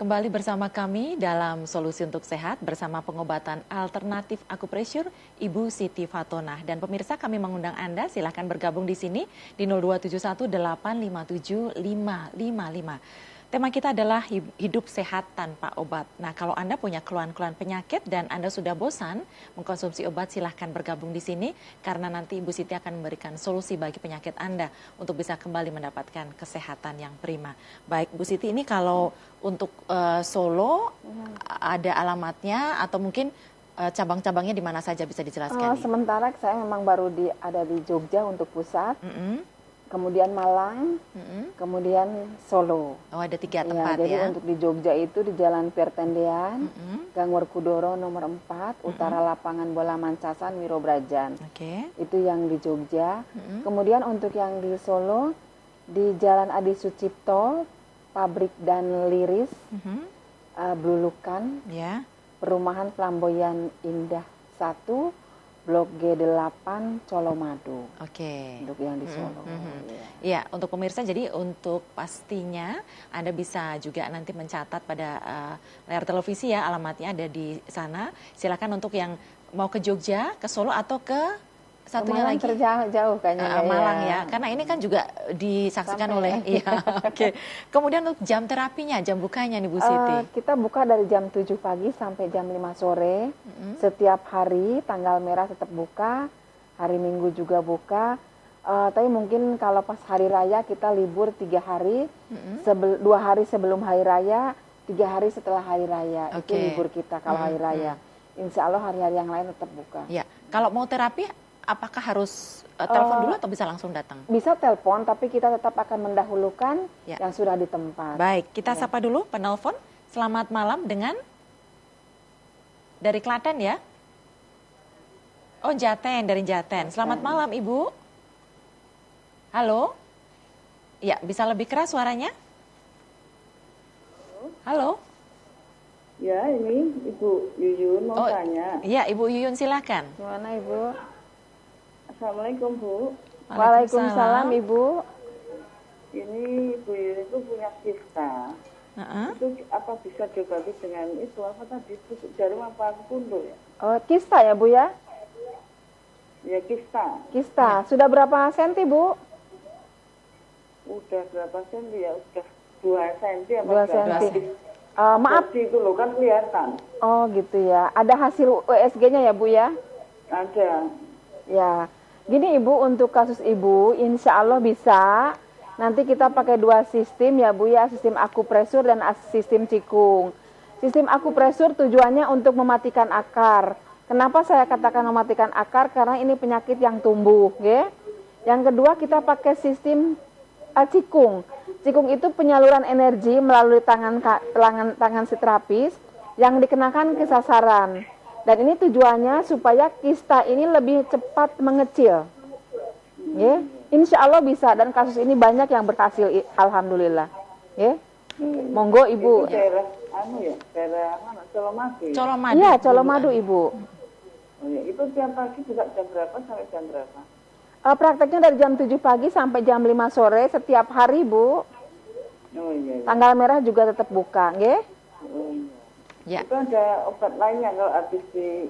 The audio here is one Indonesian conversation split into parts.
Kembali bersama kami dalam Solusi untuk Sehat bersama pengobatan alternatif akupressure Ibu Siti Fatonah. Dan pemirsa, kami mengundang Anda silahkan bergabung di sini di 02718575555. Tema kita adalah hidup sehat tanpa obat. Nah, kalau Anda punya keluhan-keluhan penyakit dan Anda sudah bosan mengkonsumsi obat, silahkan bergabung di sini karena nanti Ibu Siti akan memberikan solusi bagi penyakit Anda untuk bisa kembali mendapatkan kesehatan yang prima. Baik, Bu Siti, ini kalau untuk Solo ada alamatnya atau mungkin cabang-cabangnya di mana saja bisa dijelaskan? Sementara saya memang baru ada di Jogja untuk pusat. Kemudian Malang, kemudian Solo. Oh, ada 3 tempat Jadi ya? untuk di Jogja itu di Jalan Pertendean, Gang Werkudara nomor 4, Utara Lapangan Bola Mancasan, Wirobrajan. Itu yang di Jogja. Kemudian untuk yang di Solo, di Jalan Adi Sucipto, Pabrik dan Liris, Blulukan, Perumahan Flamboyan Indah 1, Blok G8 Colomadu. Untuk yang di Solo. Ya, untuk pemirsa, jadi untuk pastinya Anda bisa juga nanti mencatat pada layar televisi ya, alamatnya ada di sana. Silakan untuk yang mau ke Jogja, ke Solo atau ke satunya Malang lagi terjauh kayaknya Malang ya, karena ini kan juga disaksikan oleh Kemudian untuk jam terapinya, jam bukanya nih Bu Siti. Kita buka dari jam 7 pagi sampai jam 5 sore. Setiap hari tanggal merah tetap buka, hari Minggu juga buka. Tapi mungkin kalau pas hari raya kita libur 3 hari, 2 hari sebelum hari raya, 3 hari setelah hari raya. Itu libur kita kalau hari raya. Insya Allah hari-hari yang lain tetap buka. Ya, kalau mau terapi apakah harus telepon dulu atau bisa langsung datang? Bisa telepon, tapi kita tetap akan mendahulukan yang sudah di tempat. Baik, kita sapa dulu penelpon. Selamat malam dengan dari Klaten ya? Oh, Jaten, dari Jaten. Selamat malam Ibu. Halo? Ya, bisa lebih keras suaranya? Halo? Ya, ini Ibu Yuyun mau tanya. Iya, Ibu Yuyun silakan. Gimana Ibu? Assalamualaikum Bu. Waalaikumsalam Ibu. Ini Ibu Yuyun itu punya kista. Itu apa bisa diobati dengan itu? Apa tadi tusuk jarum apa pundur ya? Oh, kista ya Bu ya? Ya, kista. Kista. Sudah berapa senti Bu? Udah berapa senti ya? Udah 2 senti apa 2 senti. Maaf. Itu loh kan kelihatan. Oh gitu ya. Ada hasil USG-nya ya Bu ya? Ada. Ya. Gini Ibu, untuk kasus Ibu, insya Allah bisa. Nanti kita pakai 2 sistem ya Bu ya, sistem akupresur dan sistem cikung. Sistem akupresur tujuannya untuk mematikan akar. Kenapa saya katakan mematikan akar? Karena ini penyakit yang tumbuh, ya. Yang kedua kita pakai sistem cikung. Cikung itu penyaluran energi melalui tangan si terapis yang dikenakan ke sasaran. Dan ini tujuannya supaya kista ini lebih cepat mengecil. Ya, insya Allah bisa, dan kasus ini banyak yang berhasil, alhamdulillah. Ya, monggo Ibu. Itu daerah daerah mana? Colomadu. Colomadu. Iya, Colomadu Ibu. Oh ya, itu tiap pagi juga jam berapa sampai jam berapa? Prakteknya dari jam 7 pagi sampai jam 5 sore setiap hari Bu. Oh iya. Tanggal merah juga tetap buka, ya. Oh, iya. Ya. Itu ada obat lainnya kalau habis di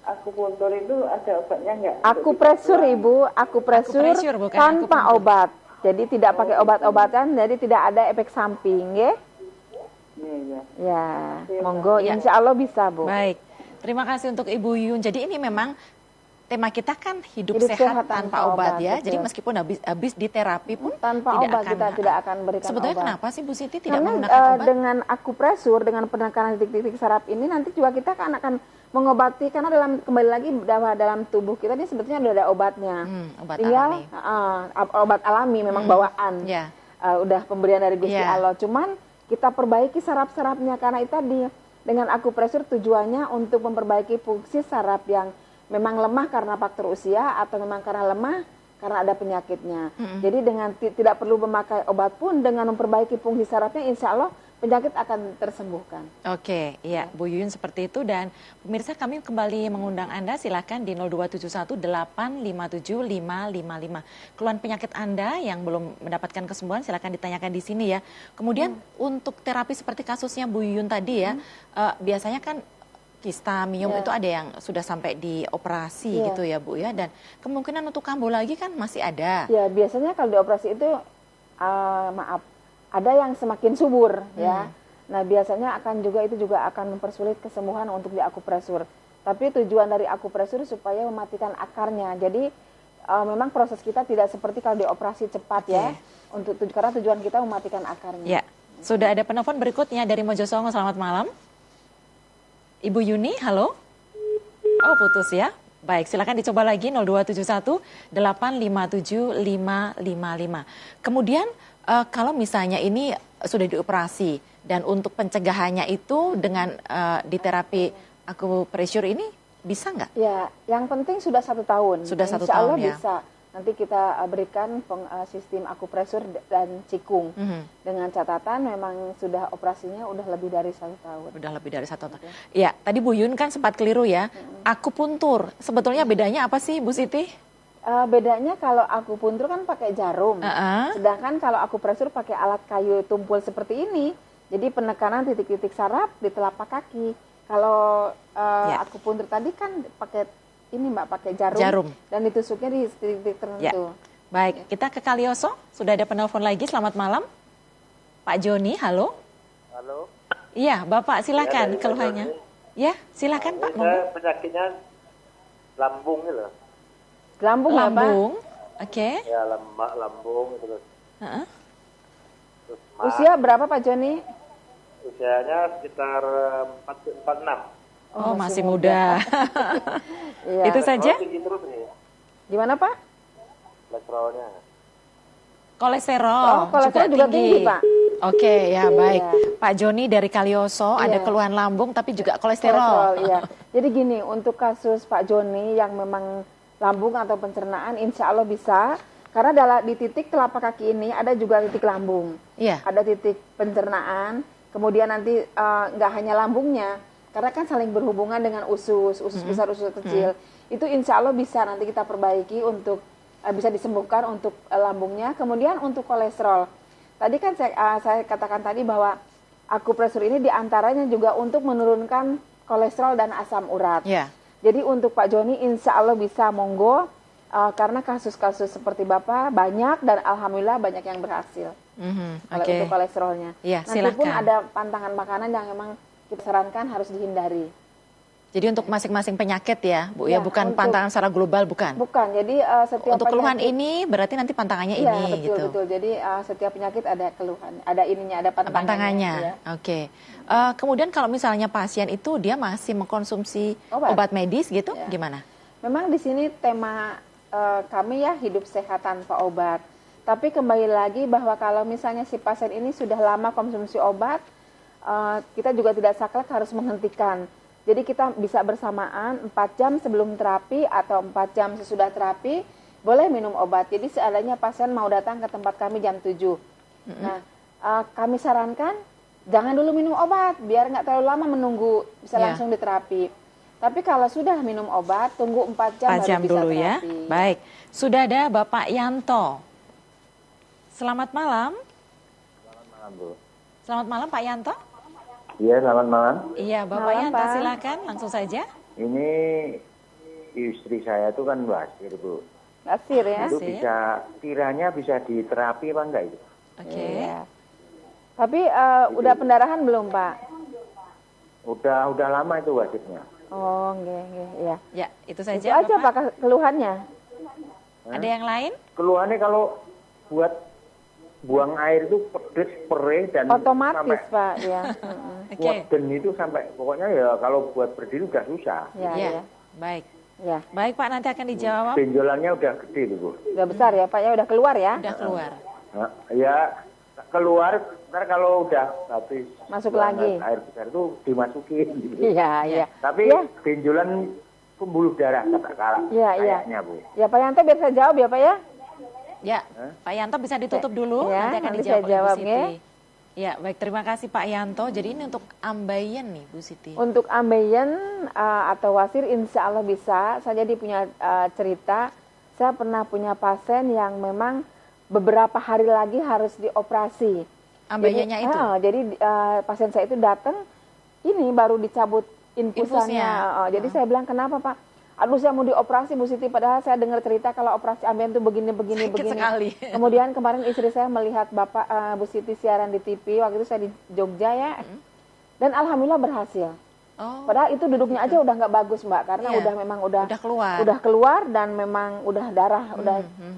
akupuntur itu ada obatnya nggak? Akupresur Ibu, akupresur tanpa obat. Jadi tidak pakai obat-obatan, jadi tidak ada efek samping, ya. Iya. Ya, monggo, insya Allah bisa Bu. Baik, terima kasih untuk Ibu Yuyun. Jadi ini memang tema kita kan hidup sehat tanpa obat ya. Betul. Jadi meskipun habis di terapi pun tanpa obat kita tidak akan berikan sebetulnya obat. Kenapa sih Bu Siti tidak Karena menggunakan obat? Dengan akupresur, dengan penekanan titik-titik saraf ini nanti juga kita akan mengobati, karena kembali lagi dalam tubuh kita ini sebetulnya sudah ada obatnya. Tinggal obat alami memang bawaan. Udah pemberian dari Gusti Allah. Cuman kita perbaiki saraf-sarafnya, karena itu tadi dengan akupresur tujuannya untuk memperbaiki fungsi saraf yang memang lemah karena faktor usia atau memang karena lemah karena ada penyakitnya. Jadi dengan tidak perlu memakai obat pun, dengan memperbaiki fungsi sarafnya, insya Allah penyakit akan tersembuhkan. Oke, iya Bu Yuyun seperti itu. Dan pemirsa, kami kembali mengundang Anda, silakan di 02718575555. Keluhan penyakit Anda yang belum mendapatkan kesembuhan silakan ditanyakan di sini ya. Kemudian untuk terapi seperti kasusnya Bu Yuyun tadi ya, biasanya kan kista miom itu ada yang sudah sampai dioperasi gitu ya Bu ya, dan kemungkinan untuk kambuh lagi kan masih ada. Ya, biasanya kalau dioperasi itu ada yang semakin subur ya. Nah, biasanya itu juga akan mempersulit kesembuhan untuk di akupresur. Tapi tujuan dari akupresur supaya mematikan akarnya. Jadi memang proses kita tidak seperti kalau dioperasi cepat ya. Karena tujuan kita mematikan akarnya. Ya. Sudah ada penelpon berikutnya dari Mojosongo. Selamat malam. Ibu Yuni, halo? Oh, putus ya. Baik, silakan dicoba lagi 02718575555. Kemudian kalau misalnya ini sudah dioperasi dan untuk pencegahannya itu dengan di terapi akupresur ini bisa nggak? Ya, yang penting sudah 1 tahun. Sudah 1 Insya tahun Allah ya. bisa. Nanti kita berikan sistem akupresur dan cikung. Dengan catatan memang sudah operasinya udah lebih dari 1 tahun. Udah lebih dari 1 tahun. Ya, tadi Bu Yun kan sempat keliru ya. Akupuntur, sebetulnya bedanya apa sih Bu Siti? Bedanya kalau akupuntur kan pakai jarum. Sedangkan kalau akupresur pakai alat kayu tumpul seperti ini. Jadi penekanan titik-titik saraf di telapak kaki. Kalau akupuntur tadi kan pakai ini Mbak, pakai jarum. Dan ditusuknya di titik-titik tertentu. Baik, kita ke Kalioso. Sudah ada penelpon lagi. Selamat malam. Pak Joni, halo. Halo. Iya, Bapak silakan keluhannya. Ya, silakan Pak. Saya penyakitnya lambung gitu loh. Lambung ya, Pak? Lambung, oke. Ya, lambung terus. Terus Usia berapa Pak Joni? Usianya sekitar 46. Oh, masih muda. Iya. Itu saja? Tinggi terus nih. Gimana Pak? Kolesterolnya. Kolesterol, kolesterol juga tinggi Pak. Oke, ya baik. Pak Joni dari Kalioso ada keluhan lambung tapi juga kolesterol. Iya. Jadi gini, untuk kasus Pak Joni yang memang lambung atau pencernaan, insya Allah bisa. Karena di titik telapak kaki ini ada juga titik lambung. Iya. Ada titik pencernaan, kemudian nanti nggak hanya lambungnya, karena kan saling berhubungan dengan usus besar, usus kecil. Itu insya Allah bisa nanti kita perbaiki untuk bisa disembuhkan untuk lambungnya. Kemudian untuk kolesterol, tadi kan saya katakan tadi bahwa akupresur ini diantaranya juga untuk menurunkan kolesterol dan asam urat. Yeah. Jadi untuk Pak Joni insya Allah bisa, monggo, karena kasus-kasus seperti Bapak banyak dan alhamdulillah banyak yang berhasil. Untuk kolesterolnya. Yeah, nanti silakan. pun ada pantangan makanan yang memang kita sarankan harus dihindari. Jadi untuk masing-masing penyakit ya, Bu ya, bukan pantangan secara global, bukan? Bukan, jadi setiap untuk keluhan penyakit, ini berarti nanti pantangannya iya, ini betul, gitu. betul. Jadi setiap penyakit ada keluhan, ada ininya, ada pantangannya. Ya. Oke. Kemudian kalau misalnya pasien itu dia masih mengkonsumsi obat medis gitu, gimana? Memang di sini tema kami ya hidup sehat tanpa obat. Tapi kembali lagi bahwa kalau misalnya si pasien ini sudah lama konsumsi obat, kita juga tidak saklek harus menghentikan. Jadi kita bisa bersamaan 4 jam sebelum terapi atau 4 jam sesudah terapi, boleh minum obat. Jadi seandainya pasien mau datang ke tempat kami jam 7. Nah, kami sarankan jangan dulu minum obat, biar nggak terlalu lama menunggu, bisa langsung diterapi. Tapi kalau sudah minum obat, tunggu 4 jam baru bisa dulu terapi. Ya. Baik, sudah ada Bapak Yanto. Selamat malam. Selamat malam, Bu. Selamat malam Pak Yanto. Iya, selamat malam. Iya, Bapak Yanto silakan langsung saja. Ini istri saya itu kan basir, Bu. Basir ya? Itu kiranya bisa diterapi apa enggak itu? Oke. Ya. Tapi udah pendarahan belum, Pak? Udah lama itu basirnya. Oh, ya. Ya, itu saja. Itu aja Pak keluhannya. Ada yang lain? Keluhannya kalau buat buang air itu pedes, perih, dan otomatis Pak, ya. Dan itu sampai pokoknya ya kalau buat berdiri udah susah. Ya. Baik. Ya. Baik Pak, nanti akan dijawab. Benjolannya udah gede tuh, Bu. Udah besar ya Pak, ya udah keluar ya? Udah keluar. Ya keluar, ntar kalau udah habis masuk lagi. Air besar itu dimasukin. Gitu. Iya. Tapi benjolan pembuluh darah kayaknya, Bu. Ya Pak Yanto biar saya jawab ya Pak ya. Ya, Pak Yanto bisa ditutup dulu, ya, nanti akan nanti dijawab saya jawab, oleh Bu Siti. Ya, baik, terima kasih Pak Yanto. Jadi ini untuk ambeien nih Bu Siti. Untuk ambeien atau wasir insya Allah bisa. Saya jadi punya cerita, saya pernah punya pasien yang memang beberapa hari lagi harus dioperasi. Ambeiennya itu? Jadi pasien saya itu datang, ini baru dicabut infusannya. Jadi saya bilang, kenapa Pak? Aduh, saya mau dioperasi Bu Siti, padahal saya dengar cerita kalau operasi ambeien itu begini. Sekali. Kemudian kemarin istri saya melihat Bapak Bu Siti siaran di TV, waktu itu saya di Jogja ya, dan alhamdulillah berhasil. Padahal itu duduknya aja udah nggak bagus Mbak, karena udah keluar dan memang udah darah,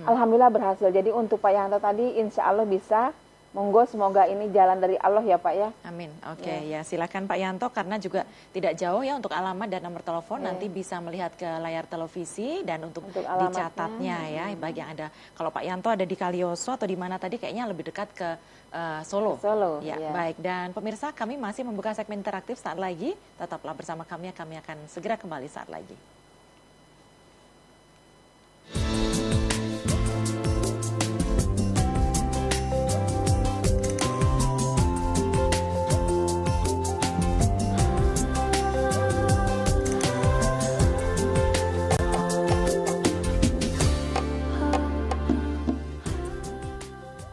alhamdulillah berhasil. Jadi untuk Pak Yanto tadi, insya Allah bisa. Monggo, semoga ini jalan dari Allah ya Pak ya. Amin. Oke, ya silakan Pak Yanto, karena juga tidak jauh ya untuk alamat dan nomor telepon, nanti bisa melihat ke layar televisi dan untuk dicatatnya ya. Bagi yang ada, kalau Pak Yanto ada di Kalioso atau di mana tadi, kayaknya lebih dekat ke Solo. Ya, baik. Dan pemirsa, kami masih membuka segmen interaktif saat lagi. Tetaplah bersama kami akan segera kembali saat lagi.